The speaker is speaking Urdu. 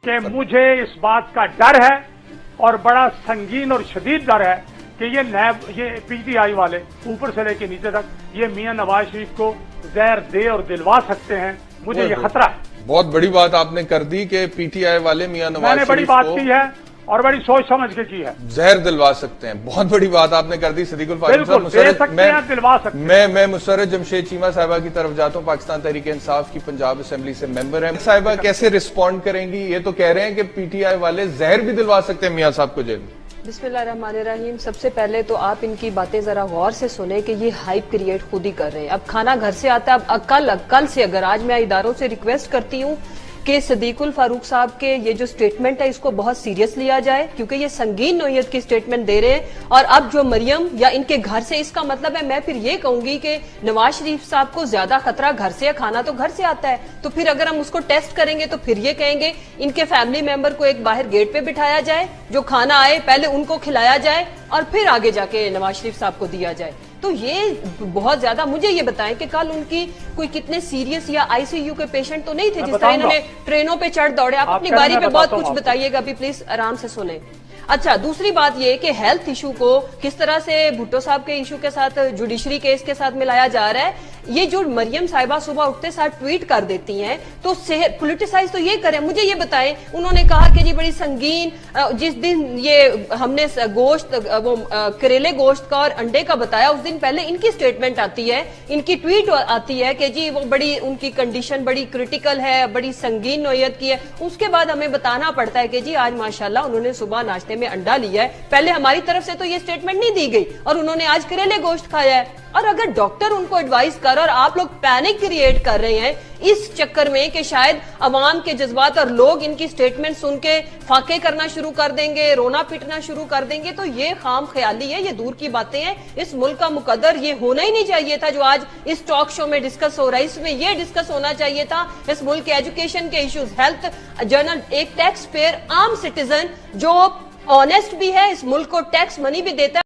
کہ مجھے اس بات کا ڈر ہے اور بڑا سنگین اور شدید ڈر ہے کہ یہ پی ٹی آئی والے اوپر سے لے کے نیچے تک یہ میاں نواز شریف کو زہر دے اور دلوا سکتے ہیں. مجھے یہ خطرہ ہے. بہت بڑی بات آپ نے کر دی کہ پی ٹی آئی والے میاں نواز شریف کو میں نے بڑی بات کی ہے اور بڑی سوچ سمجھ کے کی ہے. زہر دلوا سکتے ہیں. بہت بڑی بات آپ نے کر دی صدیق الفاضل صاحب. دے سکتے ہیں, دلوا سکتے ہیں. میں مسرت جمشید چیمہ صاحبہ کی طرف جاتا ہوں. پاکستان تحریک انصاف کی پنجاب اسمبلی سے ممبر ہیں. صاحبہ کیسے رسپونڈ کریں گی؟ یہ تو کہہ رہے ہیں کہ پی ٹی آئی والے زہر بھی دلوا سکتے ہیں میاں صاحب کو جیل میں. بسم اللہ الرحمن الرحیم. سب سے پہلے تو آپ ان کی باتیں ذرا غور سے سنیں کہ یہ ہائپ کریٹ خود ہی کر رہے ہیں. اب کھانا گھر سے آتا ہے. اب کل سے اگر آج میں اداروں سے ریکویسٹ کرتی ہوں کہ صدیق الفاروق صاحب کے یہ جو سٹیٹمنٹ ہے اس کو بہت سیریس لیا جائے, کیونکہ یہ سنگین نوعیت کی سٹیٹمنٹ دے رہے ہیں. اور اب جو مریم یا ان کے گھر سے, اس کا مطلب ہے میں پھر یہ کہوں گی کہ نواز شریف صاحب کو زیادہ خطرہ گھر سے ہے. کھانا تو گھر سے آتا ہے, تو پھر اگر ہم اس کو ٹیسٹ کریں گے تو پھر یہ کہیں گے ان کے فیملی ممبر کو ایک باہر گیٹ پہ بٹھایا جائے, جو کھانا آئے پہلے ان کو کھلایا جائے اور پھر آگے جا کے نواز شریف صاحب کو دیا جائے. تو یہ بہت زیادہ. مجھے یہ بتائیں کہ کل ان کی کوئی کتنے سیریس یا آئی سی یو کے پیشنٹ تو نہیں تھے جس طرح انہوں نے ٹرینوں پہ چڑھ دوڑے. آپ اپنی باری پہ بہت کچھ بتائیے گا, ابھی پلیز آرام سے سنیں. اچھا, دوسری بات یہ کہ ہیلتھ ایشو کو کس طرح سے بھٹو صاحب کے ایشو کے ساتھ, جوڈیشری کیس کے ساتھ ملایا جا رہا ہے. یہ جو مریم صاحبہ صبح اٹھتے ساتھ ٹویٹ کر دیتی ہیں تو پولیٹیسائز تو یہ کریں. مجھے یہ بتائیں, انہوں نے کہا کہ جی بڑی سنگین, جس دن یہ ہم نے گوشت, وہ کریلے گوشت کا اور انڈے کا بتایا, اس دن پہلے ان کی سٹیٹمنٹ آتی ہے, ان کی ٹویٹ آتی ہے کہ جی وہ بڑی, ان کی کنڈیشن بڑی کرٹیکل ہے, بڑی سنگین نوعیت کی ہے. اس کے بعد ہمیں بتانا پڑتا ہے کہ جی آج ماشاءاللہ انہوں نے صبح ناشتے میں انڈا لیا ہے. پہلے ہماری طرف سے تو یہ سٹیٹمنٹ نہیں دی گئی اور انہوں نے آج کریلے گوشت کھایا ہے. اور اگر ڈاکٹر ان کو ایڈوائز کر اور آپ لوگ پینک کریٹ کر رہے ہیں اس چکر میں کہ شاید عوام کے جذبات اور لوگ ان کی سٹیٹمنٹ سن کے فاقے کرنا شروع کر دیں گے, رونا پٹنا شروع کر دیں گے, تو یہ خام خیالی ہے, یہ دور کی باتیں ہیں. اس ملک کا مقدر یہ ہونا ہی نہیں چاہیے تھا جو آج اس ٹاک شو میں ڈسکس ہو رہا ہے. اس میں یہ ڈسکس ہونا چاہیے تھا اس ملک کے ایجوکیشن کے ایشوز, ہیلتھ, جنرل, ایک ٹیکس پیئر, عام سٹیزن جو آنیسٹ بھی ہے, اس ملک کو ٹیکس منی بھی دیتا ہے.